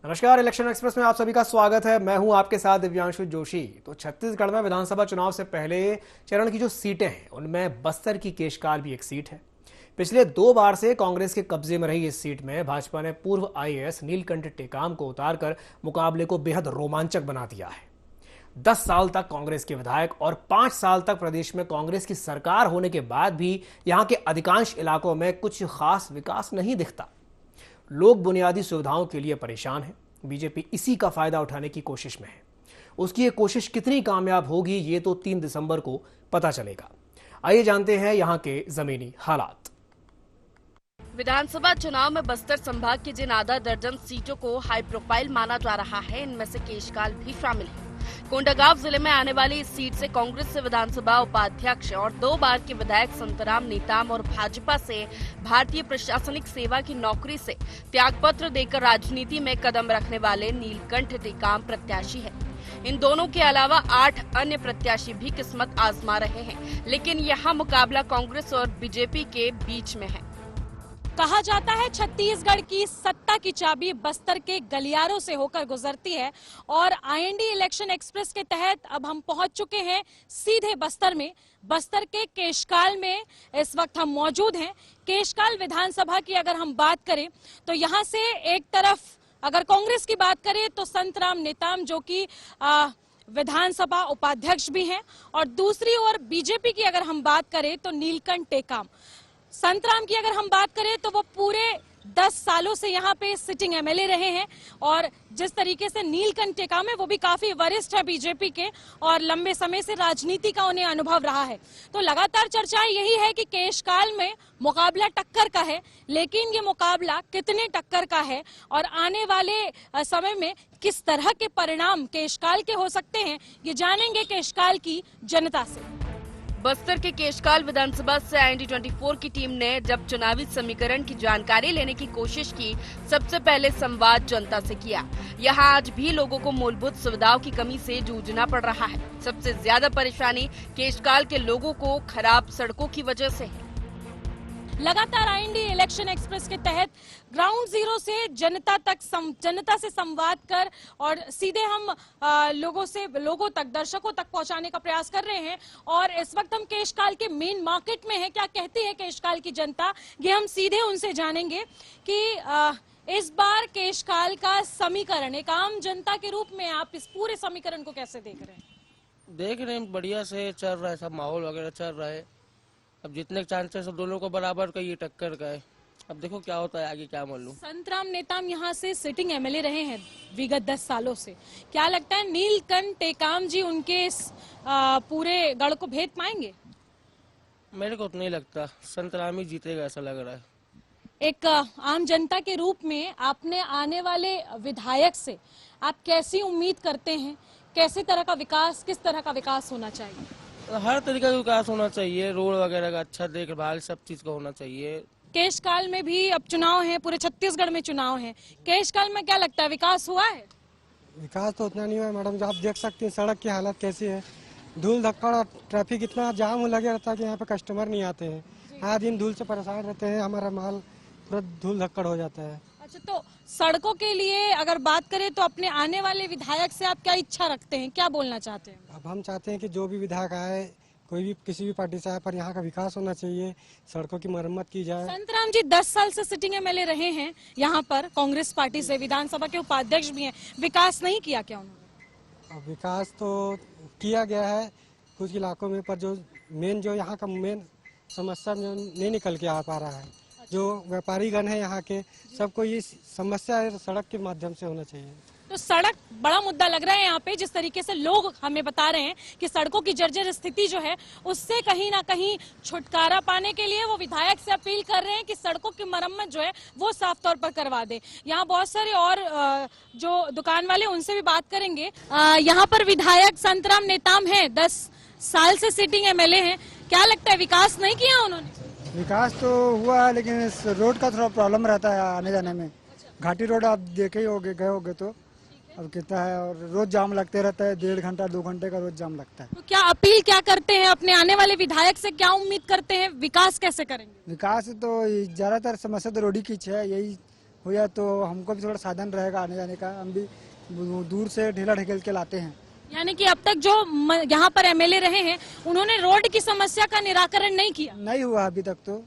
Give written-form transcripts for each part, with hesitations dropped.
नमस्कार, election express में आप सभी का स्वागत है। मैं हूं आपके साथ दिव्यांशु जोशी। तो छत्तीसगढ़ में विधानसभा चुनाव से पहले चरण की जो सीटें हैं उनमें बस्तर की केशकाल भी एक सीट है। पिछले 2 बार से कांग्रेस के कब्जे में रही इस सीट में भाजपा ने पूर्व आईएएस नीलकंठ टेकाम को उतारकर मुकाबले को बेहद रोमांचक बना दिया है। 10 साल तक कांग्रेस के विधायक और 5 साल तक प्रदेश में कांग्रेस की सरकार होने के बाद भी यहां के अधिकांश इलाकों में कुछ खास विकास नहीं दिखता। लोग बुनियादी सुविधाओं के लिए परेशान हैं। बीजेपी इसी का फायदा उठाने की कोशिश में है। उसकी ये कोशिश कितनी कामयाब होगी ये तो 3 दिसंबर को पता चलेगा। आइए जानते हैं यहां के जमीनी हालात। विधानसभा चुनाव में बस्तर संभाग की जिन आधा दर्जन सीटों को हाई प्रोफाइल माना जा रहा है, इनमें से केशकाल भी शामिल है। कोंडागांव जिले में आने वाली इस सीट से कांग्रेस से विधानसभा उपाध्यक्ष और 2 बार के विधायक संतराम नेताम और भाजपा से भारतीय प्रशासनिक सेवा की नौकरी से त्यागपत्र देकर राजनीति में कदम रखने वाले नीलकंठ टेकाम प्रत्याशी है। इन दोनों के अलावा 8 अन्य प्रत्याशी भी किस्मत आजमा रहे हैं, लेकिन यहाँ मुकाबला कांग्रेस और बीजेपी के बीच में है। कहा जाता है छत्तीसगढ़ की सत्ता की चाबी बस्तर के गलियारों से होकर गुजरती है और आईएनडी इलेक्शन एक्सप्रेस के तहत अब हम पहुंच चुके हैं सीधे बस्तर में। बस्तर के केशकाल में इस वक्त हम मौजूद हैं। केशकाल विधानसभा की अगर हम बात करें तो यहां से एक तरफ अगर कांग्रेस की बात करें तो संतराम नेताम जो कि विधानसभा उपाध्यक्ष भी हैं, और दूसरी ओर बीजेपी की अगर हम बात करें तो नीलकंठ टेकाम। संतराम की अगर हम बात करें तो वो पूरे 10 सालों से यहाँ पे सिटिंग एमएलए रहे हैं, और जिस तरीके से नीलकंठ टेकाम है वो भी काफी वरिष्ठ है बीजेपी के और लंबे समय से राजनीति का उन्हें अनुभव रहा है। तो लगातार चर्चाएं यही है कि केशकाल में मुकाबला टक्कर का है, लेकिन ये मुकाबला कितने टक्कर का है और आने वाले समय में किस तरह के परिणाम केशकाल के हो सकते हैं, ये जानेंगे केशकाल की जनता से। बस्तर के केशकाल विधानसभा से आईएनडी 24 की टीम ने जब चुनावी समीकरण की जानकारी लेने की कोशिश की, सबसे पहले संवाद जनता से किया। यहां आज भी लोगों को मूलभूत सुविधाओं की कमी से जूझना पड़ रहा है। सबसे ज्यादा परेशानी केशकाल के लोगों को खराब सड़कों की वजह से है। लगातार आईएनडी इलेक्शन एक्सप्रेस के तहत ग्राउंड जीरो से जनता से संवाद कर और सीधे हम लोगों तक, दर्शकों तक पहुंचाने का प्रयास कर रहे हैं। और इस वक्त हम केशकाल के मेन मार्केट में हैं। क्या कहती है केशकाल की जनता, ये हम सीधे उनसे जानेंगे कि इस बार केशकाल का समीकरण, एक आम जनता के रूप में आप इस पूरे समीकरण को कैसे देख रहे हैं? देख रहे हैं, बढ़िया से चल रहा है, सब माहौल वगैरह चल रहा है। अब जितने चांसेस सब दोनों को बराबर का, ये टक्कर का है। अब देखो क्या होता है आगे, क्या मालूम। संतराम नेताम यहाँ से सिटिंग एमएलए रहे हैं विगत 10 सालों से। क्या लगता है नीलकंठ टेकाम जी उनके इस पूरे गढ़ को भेद पाएंगे? मेरे को तो नहीं लगता, संतराम ही जीतेगा ऐसा लग रहा है। एक आम जनता के रूप में आपने आने वाले विधायक से आप कैसी उम्मीद करते हैं? कैसे तरह का विकास, किस तरह का विकास होना चाहिए? हर तरीके का विकास होना चाहिए, रोड वगैरह का अच्छा देखभाल, सब चीज का होना चाहिए। केशकाल में भी अब चुनाव है, पूरे छत्तीसगढ़ में चुनाव है। केशकाल में क्या लगता है, विकास हुआ है? विकास तो उतना नहीं हुआ है मैडम। जो आप देख सकते हैं सड़क की हालत कैसी है, धूल धक्कड़ और ट्रैफिक इतना जाम लगे रहता है कि यहाँ पे कस्टमर नहीं आते हैं। हर दिन धूल से परेशान रहते हैं, हमारा माल पूरा धूल धक्कड़ हो जाता है। अच्छा, तो सड़कों के लिए अगर बात करें तो अपने आने वाले विधायक से आप क्या इच्छा रखते हैं, क्या बोलना चाहते हैं? अब हम चाहते हैं कि जो भी विधायक आए, कोई भी किसी भी पार्टी से आए, पर यहाँ का विकास होना चाहिए, सड़कों की मरम्मत की जाए। संतराम जी 10 साल से सिटिंग एमएलए रहे हैं यहाँ पर, कांग्रेस पार्टी से विधानसभा के उपाध्यक्ष भी हैं। विकास नहीं किया क्या उन्होंने? अब विकास तो किया गया है कुछ इलाकों में, पर जो यहाँ का मेन समस्या जो नहीं निकल के आ पा रहा है, जो व्यापारीगण है यहाँ के, सबको ये समस्या सड़क के माध्यम से होना चाहिए। तो सड़क बड़ा मुद्दा लग रहा है यहाँ पे। जिस तरीके से लोग हमें बता रहे हैं कि सड़कों की जर्जर स्थिति जो है उससे कहीं ना कहीं छुटकारा पाने के लिए वो विधायक से अपील कर रहे हैं कि सड़कों की मरम्मत जो है वो साफ तौर पर करवा दे। यहाँ बहुत सारे और जो दुकान वाले, उनसे भी बात करेंगे। यहाँ पर विधायक संतराम नेताम है, 10 साल से सिटिंग एमएलए हैं। क्या लगता है विकास नहीं किया उन्होंने? विकास तो हुआ है, लेकिन इस रोड का थोड़ा प्रॉब्लम रहता है आने जाने में। घाटी रोड आप देखे ही होगे, गए होगे तो अब कितना है, और रोज जाम लगते रहता है, 1.5 घंटा 2 घंटे का रोज जाम लगता है। तो क्या अपील क्या करते हैं अपने आने वाले विधायक से, क्या उम्मीद करते हैं, विकास कैसे करेंगे? विकास तो ज्यादातर समस्या तो रोड की है, यही हो जाए तो हमको भी थोड़ा साधन रहेगा आने जाने का। हम भी दूर से ढेला ढकेल के लाते हैं। यानी कि अब तक जो यहाँ पर एमएलए रहे हैं उन्होंने रोड की समस्या का निराकरण नहीं किया। नहीं हुआ अभी तक तो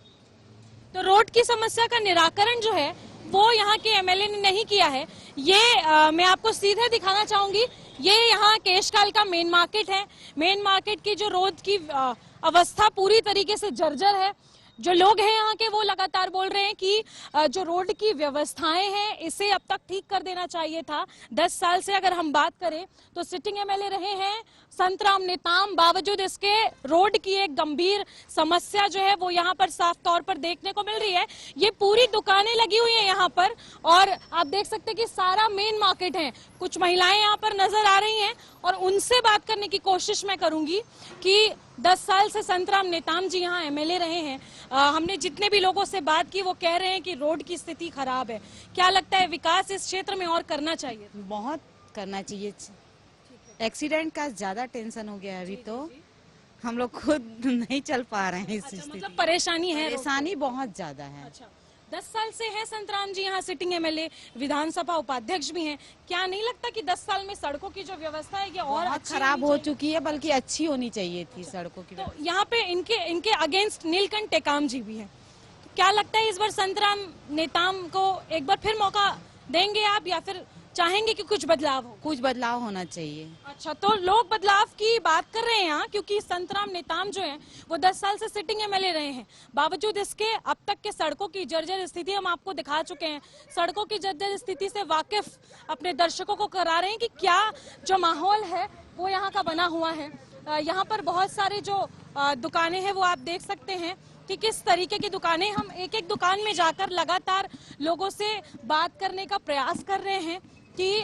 रोड की समस्या का निराकरण जो है वो यहाँ के एमएलए ने नहीं किया है। ये मैं आपको सीधे दिखाना चाहूंगी। ये यहाँ केशकाल का मेन मार्केट है। मेन मार्केट की जो रोड की अवस्था पूरी तरीके से जर्जर है। जो लोग हैं यहाँ के वो लगातार बोल रहे हैं कि जो रोड की व्यवस्थाएं हैं इसे अब तक ठीक कर देना चाहिए था। 10 साल से अगर हम बात करें तो सिटिंग एमएलए रहे हैं संतराम नेताम, बावजूद इसके रोड की एक गंभीर समस्या जो है वो यहाँ पर साफ तौर पर देखने को मिल रही है। ये पूरी दुकानें लगी हुई हैं यहाँ पर और आप देख सकते हैं कि सारा मेन मार्केट है। कुछ महिलाएं यहाँ पर नजर आ रही हैं और उनसे बात करने की कोशिश मैं करूंगी कि 10 साल से संतराम नेताम जी यहाँ एमएलए रहे हैं। हमने जितने भी लोगों से बात की वो कह रहे हैं कि रोड की स्थिति खराब है। क्या लगता है विकास इस क्षेत्र में और करना चाहिए? बहुत करना चाहिए। एक्सीडेंट का ज्यादा टेंशन हो गया है अभी तो हम लोग खुद नहीं चल पा रहे हैं। इस मतलब परेशानी है, परेशानी बहुत ज्यादा है। 10 साल से है संतराम जी यहाँ सिटिंग एमएलए, विधानसभा उपाध्यक्ष भी हैं। क्या नहीं लगता कि 10 साल में सड़कों की जो व्यवस्था है ये और खराब हो चुकी है, बल्कि अच्छी होनी चाहिए थी सड़कों की। तो यहाँ पे इनके अगेंस्ट नीलकंठ टेकाम जी भी हैं। तो क्या लगता है इस बार संतराम नेताम को एक बार फिर मौका देंगे आप या फिर चाहेंगे कि कुछ बदलाव हो? कुछ बदलाव होना चाहिए। अच्छा, तो लोग बदलाव की बात कर रहे हैं यहाँ, क्योंकि संतराम नेताम जो हैं वो 10 साल से सिटिंग एमएलए रहे हैं। बावजूद इसके अब तक के सड़कों की जर्जर स्थिति हम आपको दिखा चुके हैं। सड़कों की जर्जर स्थिति से वाकिफ अपने दर्शकों को करा रहे हैं कि क्या जो माहौल है वो यहाँ का बना हुआ है। यहाँ पर बहुत सारे जो दुकानें हैं वो आप देख सकते हैं कि किस तरीके की दुकानें। हम एक एक दुकान में जाकर लगातार लोगों से बात करने का प्रयास कर रहे हैं कि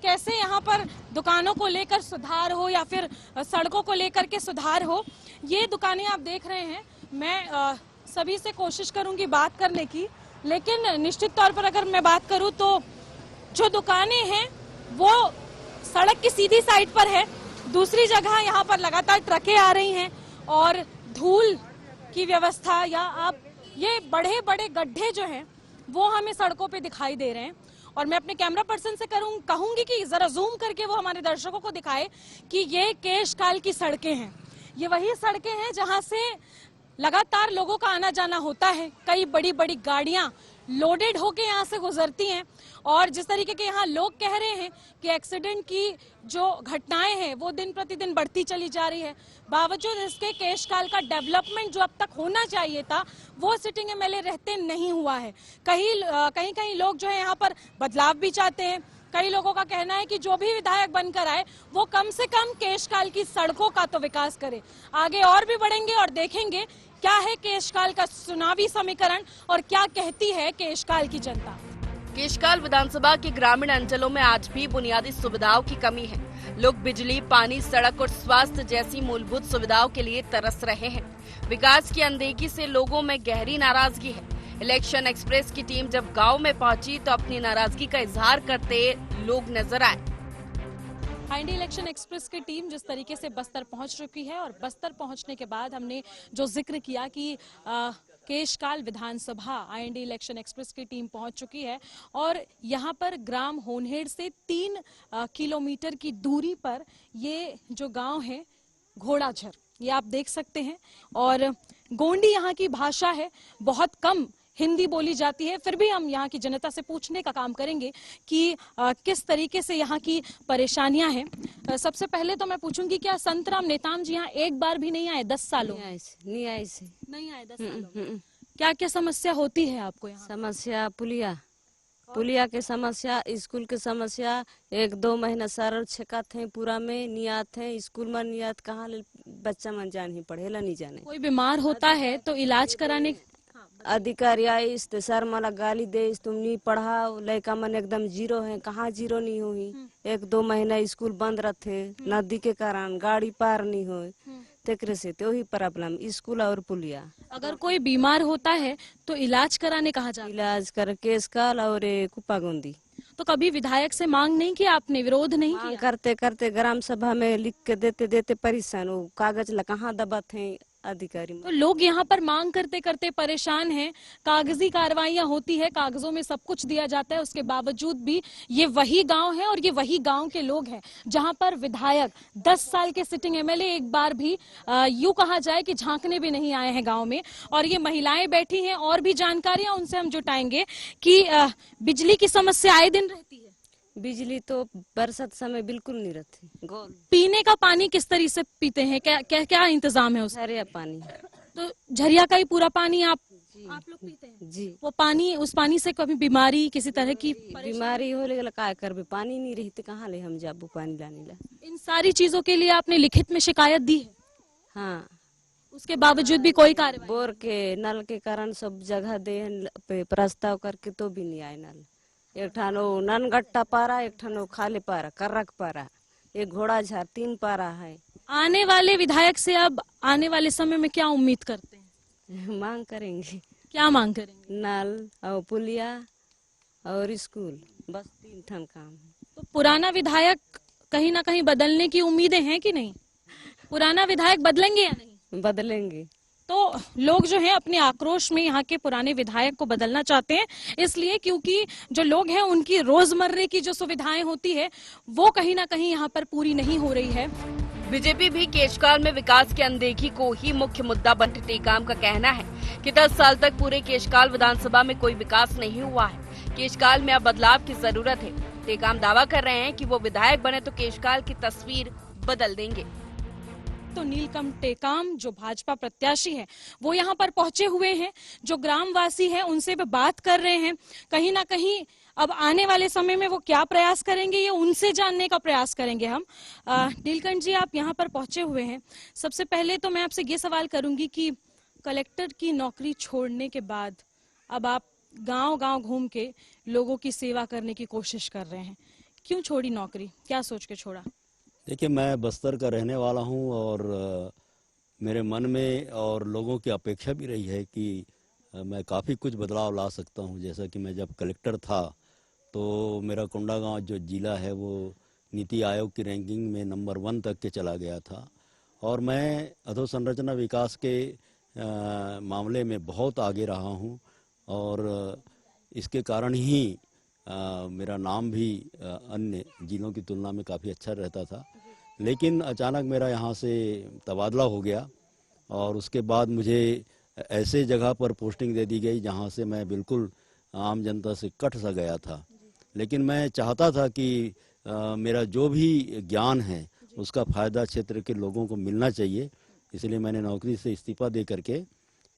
कैसे यहाँ पर दुकानों को लेकर सुधार हो या फिर सड़कों को लेकर के सुधार हो। ये दुकानें आप देख रहे हैं। मैं सभी से कोशिश करूंगी बात करने की, लेकिन निश्चित तौर पर अगर मैं बात करूं तो जो दुकानें हैं वो सड़क की सीधी साइड पर है। दूसरी जगह यहाँ पर लगातार ट्रकें आ रही हैं और धूल की व्यवस्था या आप ये बड़े बड़े गड्ढे जो हैं वो हमें सड़कों पे दिखाई दे रहे हैं। और मैं अपने कैमरा पर्सन से कहूंगी कि जरा जूम करके वो हमारे दर्शकों को दिखाए कि ये केशकाल की सड़कें हैं। ये वही सड़कें हैं जहां से लगातार लोगों का आना जाना होता है। कई बड़ी बड़ी गाड़ियां लोडेड होके यहाँ से गुजरती हैं और जिस तरीके के यहाँ लोग कह रहे हैं कि एक्सीडेंट की जो घटनाएं हैं वो दिन प्रतिदिन बढ़ती चली जा रही है। बावजूद इसके केशकाल का डेवलपमेंट जो अब तक होना चाहिए था वो सिटिंग एमएलए रहते नहीं हुआ है। कहीं लोग जो है यहाँ पर बदलाव भी चाहते हैं। कई लोगों का कहना है कि जो भी विधायक बनकर आए वो कम से कम केशकाल की सड़कों का तो विकास करे। आगे और भी बढ़ेंगे और देखेंगे क्या है केशकाल का चुनावी समीकरण और क्या कहती है केशकाल की जनता। केशकाल विधानसभा के ग्रामीण अंचलों में आज भी बुनियादी सुविधाओं की कमी है। लोग बिजली, पानी, सड़क और स्वास्थ्य जैसी मूलभूत सुविधाओं के लिए तरस रहे हैं। विकास की अनदेखी से लोगों में गहरी नाराजगी है। इलेक्शन एक्सप्रेस की टीम जब गांव में पहुंची तो अपनी नाराजगी का इजहार करते लोग नजर आए। आईएनडी इलेक्शन एक्सप्रेस की टीम जिस तरीके से बस्तर पहुंच चुकी है और बस्तर पहुंचने के बाद हमने जो जिक्र किया कि केशकाल विधानसभा आईएनडी इलेक्शन एक्सप्रेस की टीम पहुंच चुकी है और यहां पर ग्राम होनहेड़ से 3 किलोमीटर की दूरी पर ये जो गांव है घोड़ाझर, ये आप देख सकते हैं। और गोंडी यहाँ की भाषा है, बहुत कम हिंदी बोली जाती है। फिर भी हम यहाँ की जनता से पूछने का काम करेंगे कि किस तरीके से यहाँ की परेशानियां हैं। सबसे पहले तो मैं पूछूंगी क्या संतराम नेताम जी यहाँ एक बार भी नहीं आए 10 सालों? नहीं आए 10 सालों। क्या क्या समस्या होती है आपको यहाँ? समस्या पुलिया के समस्या, स्कूल के समस्या। 1-2 महीना सर छेकत है पूरा में नियात है। स्कूल में नियात कहाँ बच्चा मन जान ही पढ़ेला नहीं जाने। कोई बीमार होता है तो इलाज कराने अधिकारी आई सर मला गाली दे, तुम नहीं पढ़ाओ, लड़का मन एकदम जीरो है। कहाँ जीरो नहीं हुई? 1-2 महीना स्कूल बंद रहते नदी के कारण, गाड़ी पार नहीं हो तेकरे से तो वही प्रॉब्लम स्कूल और पुलिया। अगर कोई बीमार होता है तो इलाज कराने कहाँ जाते? इलाज कर केशकाल और कुप्पागोंदी। तो कभी विधायक से मांग नहीं किया आपने, विरोध नहीं किया? करते करते ग्राम सभा में लिख के देते परेशान। वो कागज ला कहाँ दबाते हैं, अधिकारी। तो लोग यहाँ पर मांग करते करते परेशान हैं, कागजी कार्रवाइयां होती है, कागजों में सब कुछ दिया जाता है, उसके बावजूद भी ये वही गांव है और ये वही गांव के लोग हैं जहां पर विधायक 10 साल के सिटिंग एमएलए एक बार भी यूं कहा जाए कि झांकने भी नहीं आए हैं गांव में। और ये महिलाएं बैठी हैं, और भी जानकारियां उनसे हम जुटाएंगे कि बिजली की समस्या आए दिन रहती है। बिजली तो बरसात समय बिल्कुल नहीं रहती। पीने का पानी किस तरीके से पीते हैं, क्या क्या क्या इंतजाम है उसका? झरिया पानी। तो झरिया का ही पूरा पानी आप लोग पीते हैं? जी। वो पानी, उस पानी से कभी बीमारी, किसी तरह की बीमारी हो लेगा का कर भी, पानी नहीं रही तो कहाँ ले हम जाबू पानी लाने ला। इन सारी चीजों के लिए आपने लिखित में शिकायत दी है? हाँ। उसके बावजूद भी कोई कार्रवाई? बोर के नल के कारण सब जगह दे प्रस्ताव करके तो भी नहीं आए नल। एक ठानो ननगट्टा पारा, एक ठानो खाली पारा, कर्रक पारा, एक घोड़ा झार, 3 पारा है। आने वाले विधायक से अब आने वाले समय में क्या उम्मीद करते हैं? मांग करेंगे। क्या मांग करेंगे? नल और पुलिया और स्कूल, बस 3 ठन काम है। तो पुराना विधायक कहीं ना कहीं बदलने की उम्मीदें हैं कि नहीं? पुराना विधायक बदलेंगे या नहीं? बदलेंगे। तो लोग जो हैं अपने आक्रोश में यहाँ के पुराने विधायक को बदलना चाहते हैं, इसलिए क्योंकि जो लोग हैं उनकी रोजमर्रे की जो सुविधाएं होती है वो कहीं ना कहीं यहाँ पर पूरी नहीं हो रही है। बीजेपी भी केशकाल में विकास की अनदेखी को ही मुख्य मुद्दा बनते टेकाम का कहना है कि 10 साल तक पूरे केशकाल विधानसभा में कोई विकास नहीं हुआ है। केशकाल में अब बदलाव की जरूरत है। टेकाम दावा कर रहे हैं कि वो विधायक बने तो केशकाल की तस्वीर बदल देंगे। तो नीलकंठ टेकाम जो भाजपा प्रत्याशी है वो यहाँ पर पहुंचे हुए हैं, जो ग्रामवासी हैं उनसे भी बात कर रहे हैं। कहीं ना कहीं अब आने वाले समय में वो क्या प्रयास करेंगे ये उनसे जानने का प्रयास करेंगे हम। नीलकंठ जी, आप यहाँ पर पहुंचे हुए हैं, सबसे पहले तो मैं आपसे ये सवाल करूंगी कि कलेक्टर की नौकरी छोड़ने के बाद अब आप गांव-गांव घूम के लोगों की सेवा करने की कोशिश कर रहे हैं, क्यों छोड़ी नौकरी, क्या सोच के छोड़ा? देखिए, मैं बस्तर का रहने वाला हूं और मेरे मन में और लोगों की अपेक्षा भी रही है कि मैं काफ़ी कुछ बदलाव ला सकता हूं। जैसा कि मैं जब कलेक्टर था तो मेरा कोंडागांव जो ज़िला है वो नीति आयोग की रैंकिंग में नंबर 1 तक के चला गया था और मैं अधोसंरचना विकास के मामले में बहुत आगे रहा हूं और इसके कारण ही मेरा नाम भी अन्य जिलों की तुलना में काफ़ी अच्छा रहता था। लेकिन अचानक मेरा यहाँ से तबादला हो गया और उसके बाद मुझे ऐसे जगह पर पोस्टिंग दे दी गई जहाँ से मैं बिल्कुल आम जनता से कट सा गया था। लेकिन मैं चाहता था कि मेरा जो भी ज्ञान है उसका फ़ायदा क्षेत्र के लोगों को मिलना चाहिए, इसलिए मैंने नौकरी से इस्तीफा दे करके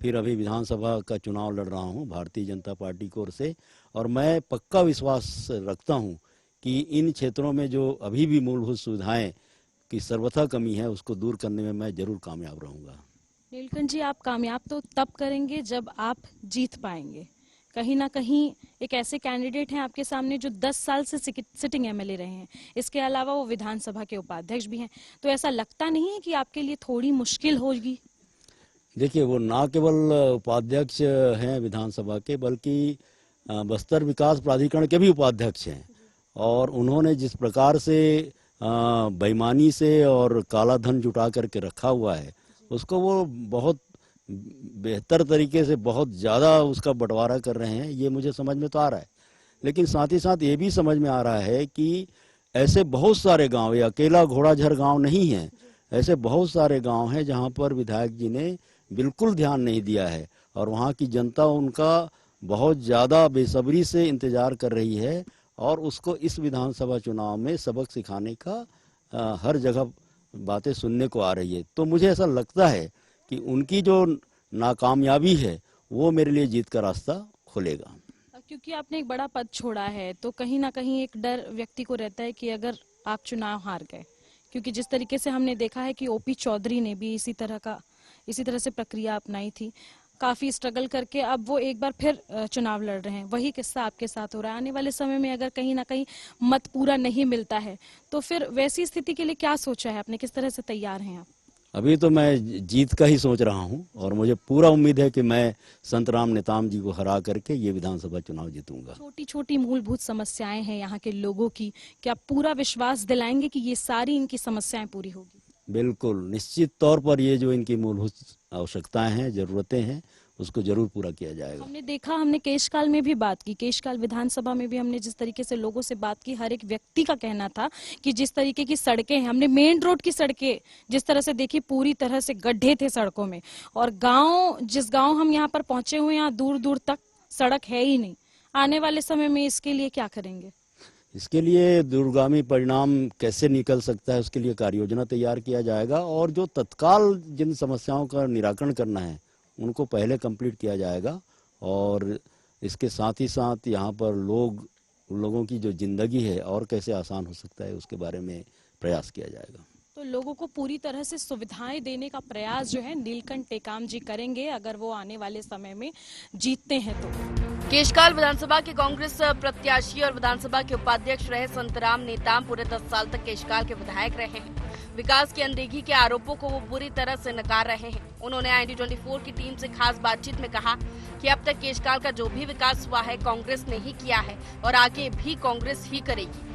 फिर अभी विधानसभा का चुनाव लड़ रहा हूं भारतीय जनता पार्टी की ओर से। और मैं पक्का विश्वास रखता हूं कि इन क्षेत्रों में जो अभी भी मूलभूत सुविधाएं की सर्वथा कमी है उसको दूर करने में मैं जरूर कामयाब रहूंगा। नीलकंठ जी, आप कामयाब तो तब करेंगे जब आप जीत पाएंगे। कहीं ना कहीं एक ऐसे कैंडिडेट हैं आपके सामने जो 10 साल से सिटिंग एमएलए रहे हैं, इसके अलावा वो विधानसभा के उपाध्यक्ष भी हैं, तो ऐसा लगता नहीं है कि आपके लिए थोड़ी मुश्किल होगी? देखिए, वो ना केवल उपाध्यक्ष हैं विधानसभा के बल्कि बस्तर विकास प्राधिकरण के भी उपाध्यक्ष हैं और उन्होंने जिस प्रकार से बेईमानी से और काला धन जुटा करके रखा हुआ है उसको वो बहुत बेहतर तरीके से बहुत ज़्यादा उसका बंटवारा कर रहे हैं, ये मुझे समझ में तो आ रहा है। लेकिन साथ ही साथ ये भी समझ में आ रहा है कि ऐसे बहुत सारे गांव, ये अकेला घोड़ाझर गांव नहीं है, ऐसे बहुत सारे गांव हैं जहां पर विधायक जी ने बिल्कुल ध्यान नहीं दिया है और वहां की जनता उनका बहुत ज़्यादा बेसब्री से इंतज़ार कर रही है और उसको इस विधानसभा चुनाव में सबक सिखाने का हर जगह बातें सुनने को आ रही है। तो मुझे ऐसा लगता है कि उनकी जो नाकामयाबी है वो मेरे लिए जीत का रास्ता खोलेगा। क्योंकि आपने एक बड़ा पद छोड़ा है तो कहीं ना कहीं एक डर व्यक्ति को रहता है कि अगर आप चुनाव हार गए, क्योंकि जिस तरीके से हमने देखा है कि ओपी चौधरी ने भी इसी तरह से प्रक्रिया अपनाई थी, काफी स्ट्रगल करके अब वो एक बार फिर चुनाव लड़ रहे हैं। वही किस्सा आपके साथ हो रहा है। आने वाले समय में अगर कहीं ना कहीं मत पूरा नहीं मिलता है तो फिर वैसी स्थिति के लिए क्या सोचा है आपने, किस तरह से तैयार हैं आप? अभी तो मैं जीत का ही सोच रहा हूं और मुझे पूरा उम्मीद है कि मैं संतराम नेताम जी को हरा करके ये विधानसभा चुनाव जीतूंगा। छोटी छोटी मूलभूत समस्याएं हैं यहाँ के लोगों की, क्या पूरा विश्वास दिलाएंगे कि ये सारी इनकी समस्याएं पूरी होगी? बिल्कुल, निश्चित तौर पर ये जो इनकी मूलभूत आवश्यकताएं हैं, ज़रूरतें हैं, उसको जरूर पूरा किया जाएगा। हमने देखा, हमने केशकाल में भी बात की, केशकाल विधानसभा में भी हमने जिस तरीके से लोगों से बात की, हर एक व्यक्ति का कहना था कि जिस तरीके की सड़कें हैं, हमने मेन रोड की सड़कें जिस तरह से देखी, पूरी तरह से गड्ढे थे सड़कों में, और जिस गांव हम यहाँ पर पहुंचे हुए हैं, यहाँ दूर दूर तक सड़क है ही नहीं। आने वाले समय में इसके लिए क्या करेंगे? इसके लिए दूरगामी परिणाम कैसे निकल सकता है, उसके लिए कार्य योजना तैयार किया जाएगा, और जो तत्काल जिन समस्याओं का निराकरण करना है उनको पहले कंप्लीट किया जाएगा, और इसके साथ ही साथ यहाँ पर लोगों की जो जिंदगी है और कैसे आसान हो सकता है उसके बारे में प्रयास किया जाएगा। तो लोगों को पूरी तरह से सुविधाएं देने का प्रयास जो है नीलकंठ टेकाम जी करेंगे, अगर वो आने वाले समय में जीतते हैं तो। केशकाल विधानसभा के कांग्रेस प्रत्याशी और विधानसभा के उपाध्यक्ष रहे संतराम नेताम पूरे 10 साल तक केशकाल के विधायक रहे हैं। विकास की अनदेखी के आरोपों को वो बुरी तरह से नकार रहे हैं। उन्होंने IND24 की टीम से खास बातचीत में कहा कि अब तक केशकाल का जो भी विकास हुआ है कांग्रेस ने ही किया है और आगे भी कांग्रेस ही करेगी।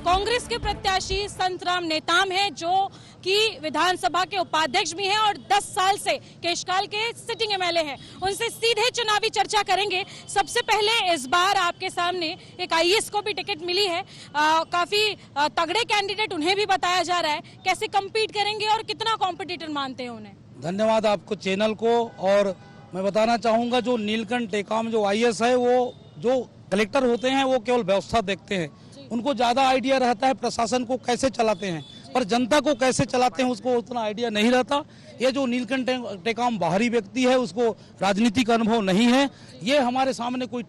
कांग्रेस के प्रत्याशी संतराम नेताम हैं, जो कि विधानसभा के उपाध्यक्ष भी हैं और 10 साल से केशकाल के सिटिंग MLA हैं। उनसे सीधे चुनावी चर्चा करेंगे। सबसे पहले इस बार आपके सामने एक IAS को भी टिकट मिली है, काफी तगड़े कैंडिडेट उन्हें भी बताया जा रहा है। कैसे कम्पीट करेंगे और कितना कॉम्पिटिटर मानते हैं उन्हें? धन्यवाद आपको चैनल को। और मैं बताना चाहूँगा, जो नीलकंठ टेकाम जो IAS है, वो जो कलेक्टर होते हैं वो केवल व्यवस्था देखते हैं, उनको ज्यादा आइडिया रहता है प्रशासन को कैसे चलाते हैं, पर जनता को कैसे चलाते हैं उसको उतना आइडिया नहीं रहता। ये जो नीलकंठ टेकाम बाहरी व्यक्ति है, उसको राजनीतिक अनुभव नहीं है, ये हमारे सामने कोई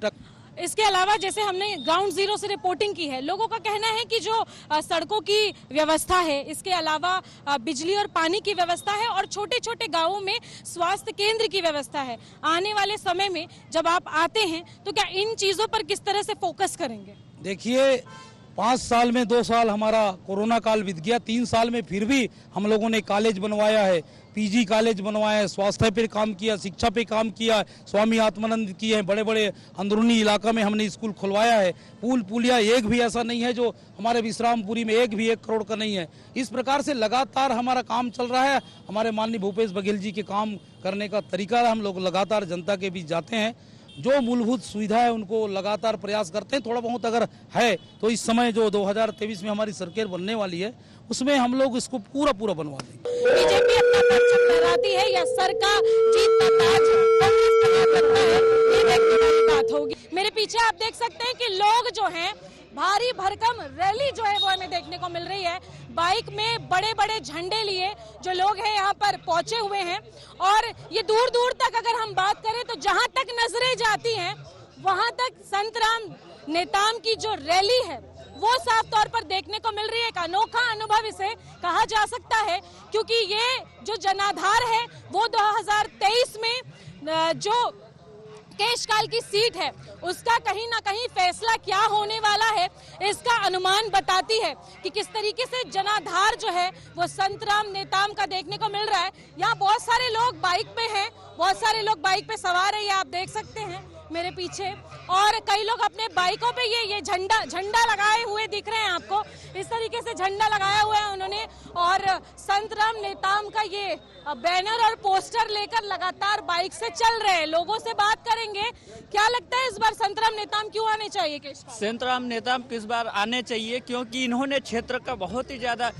इसके अलावा जैसे हमने ग्राउंड जीरो से रिपोर्टिंग की है, लोगों का कहना है कि जो सड़कों की व्यवस्था है, इसके अलावा बिजली और पानी की व्यवस्था है और छोटे छोटे गांवों में स्वास्थ्य केंद्र की व्यवस्था है। आने वाले समय में जब आप आते हैं तो क्या इन चीजों पर किस तरह से फोकस करेंगे? देखिए, 5 साल में 2 साल हमारा कोरोना काल बीत गया, 3 साल में फिर भी हम लोगों ने कॉलेज बनवाया है, PG कॉलेज बनवाया है, स्वास्थ्य पे काम किया, शिक्षा पे काम किया, स्वामी आत्मानंद किए हैं, बड़े बड़े अंदरूनी इलाका में हमने स्कूल खुलवाया है। पुलिया एक भी ऐसा नहीं है जो हमारे विश्रामपुरी में 1 करोड़ का नहीं है। इस प्रकार से लगातार हमारा काम चल रहा है। हमारे माननीय भूपेश बघेल जी के काम करने का तरीका, हम लोग लगातार जनता के बीच जाते हैं, जो मूलभूत सुविधा है उनको लगातार प्रयास करते हैं। थोड़ा बहुत अगर है तो इस समय जो 2023 में हमारी सरकार बनने वाली है, उसमें हम लोग इसको पूरा बनवा देंगे। बीजेपी अपना परचम लहराती है या सर का जीत का ताज कांग्रेस का करता है, ये देखने वाली बात होगी। मेरे पीछे आप देख सकते हैं कि लोग जो हैं, भारी भरकम रैली जो है वो हमें देखने को मिल रही है। बाइक में बड़े बड़े झंडे लिए जो लोग हैं यहाँ पर पहुंचे हुए हैं, और ये दूर दूर तक अगर हम बात करें तो जहां तक नजरें जाती हैं वहां तक संतराम नेताम की जो रैली है वो साफ तौर पर देखने को मिल रही है। एक अनोखा अनुभव इसे कहा जा सकता है, क्योंकि ये जो जनाधार है वो 2023 में जो केशकाल की सीट है उसका कहीं ना कहीं फैसला क्या होने वाला है, इसका अनुमान बताती है कि किस तरीके से जनाधार जो है वो संतराम नेताम का देखने को मिल रहा है। यहाँ बहुत सारे लोग बाइक पे हैं, बहुत सारे लोग बाइक पे सवार है, ये आप देख सकते हैं मेरे पीछे, और कई लोग अपने बाइकों पे ये झंडा लगाए हुए दिख रहे हैं आपको। इस तरीके से झंडा लगाया हुआ है उन्होंने, और संतराम नेताम का ये बैनर और पोस्टर लेकर लगातार बाइक से चल रहे हैं। लोगों से बात करेंगे, क्या लगता है इस बार संतराम नेताम क्यों आने चाहिए? संतराम नेताम किस बार आने चाहिए, क्योंकि इन्होंने क्षेत्र का बहुत ही ज्यादा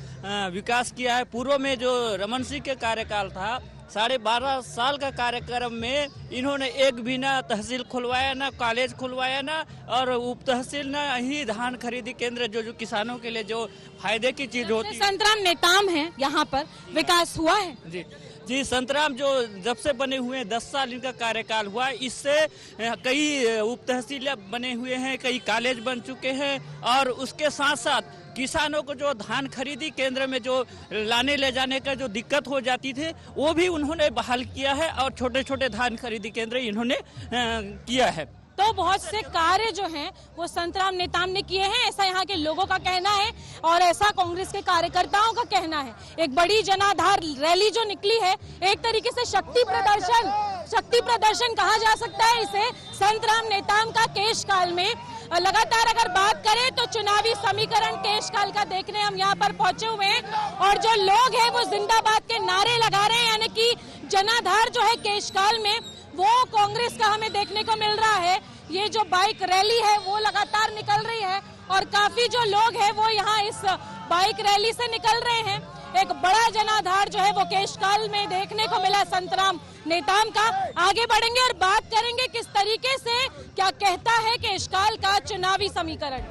विकास किया है। पूर्व में जो रमन सिंह के कार्यकाल था, 12.5 साल का कार्यक्रम में इन्होंने एक भी ना तहसील खुलवाया, ना कॉलेज खुलवाया, ना और उप तहसील, ना ही धान खरीदी केंद्र जो किसानों के लिए जो फायदे की चीज होती है। संतराम नेताम है, यहाँ पर विकास हुआ है। जी संतराम जो जब से बने हुए हैं, 10 साल इनका कार्यकाल हुआ, इससे कई उप तहसील बने हुए हैं, कई कॉलेज बन चुके हैं, और उसके साथ साथ किसानों को जो धान खरीदी केंद्र में जो लाने ले जाने का जो दिक्कत हो जाती थी वो भी उन्होंने बहाल किया है, और छोटे छोटे धान खरीदी केंद्र इन्होंने किया है। तो बहुत से कार्य जो हैं वो संतराम नेताम ने किए हैं, ऐसा यहाँ के लोगों का कहना है और ऐसा कांग्रेस के कार्यकर्ताओं का कहना है। एक बड़ी जनाधार रैली जो निकली है, एक तरीके से शक्ति प्रदर्शन कहा जा सकता है इसे संतराम नेताम का केशकाल में। लगातार अगर बात करें तो चुनावी समीकरण केशकाल का देखने हम यहाँ पर पहुंचे हुए हैं, और जो लोग हैं वो जिंदाबाद के नारे लगा रहे हैं, यानी कि जनाधार जो है केशकाल में वो कांग्रेस का हमें देखने को मिल रहा है। ये जो बाइक रैली है वो लगातार निकल रही है और काफी जो लोग हैं वो यहाँ इस बाइक रैली से निकल रहे हैं। एक बड़ा जनाधार जो है वो केशकाल में देखने को मिला संतराम नेताम का। आगे बढ़ेंगे और बात करेंगे किस तरीके से क्या कहता है केशकाल का चुनावी समीकरण।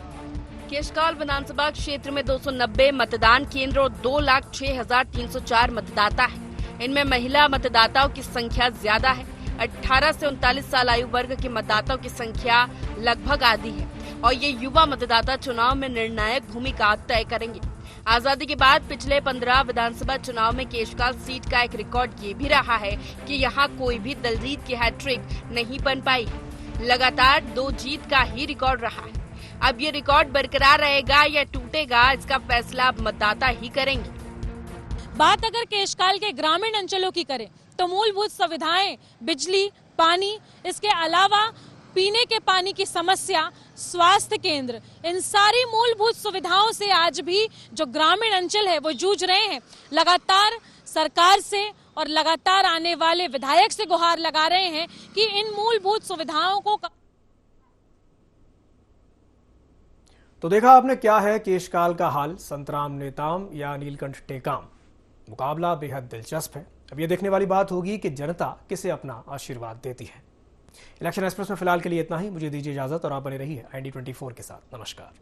केशकाल विधानसभा क्षेत्र में 290 मतदान केंद्र और 2,06,304 मतदाता है। इनमें महिला मतदाताओं की संख्या ज्यादा है। 18 से 39 साल आयु वर्ग के मतदाताओं की संख्या लगभग आधी है और ये युवा मतदाता चुनाव में निर्णायक भूमिका तय करेंगे। आजादी के बाद पिछले 15 विधानसभा चुनाव में केशकाल सीट का एक रिकॉर्ड ये भी रहा है कि यहाँ कोई भी दलजीत की हैट्रिक नहीं बन पाई। लगातार 2 जीत का ही रिकॉर्ड रहा है। अब ये रिकॉर्ड बरकरार रहेगा या टूटेगा, इसका फैसला मतदाता ही करेंगे। बात अगर केशकाल के ग्रामीण अंचलों की करें तो मूलभूत सुविधाएं, बिजली, पानी, इसके अलावा पीने के पानी की समस्या, स्वास्थ्य केंद्र, इन सारी मूलभूत सुविधाओं से आज भी जो ग्रामीण अंचल है वो जूझ रहे हैं। लगातार सरकार से और लगातार आने वाले विधायक से गुहार लगा रहे हैं कि इन मूलभूत सुविधाओं को। तो देखा आपने क्या है केशकाल का हाल, संतराम नेताम या नीलकंठ टेकाम। मुकाबला बेहद दिलचस्प है। अब ये देखने वाली बात होगी कि जनता किसे अपना आशीर्वाद देती है। इलेक्शन एक्सप्रेस में फिलहाल के लिए इतना ही। मुझे दीजिए इजाजत और आप बने रहिए IND24 के साथ। नमस्कार।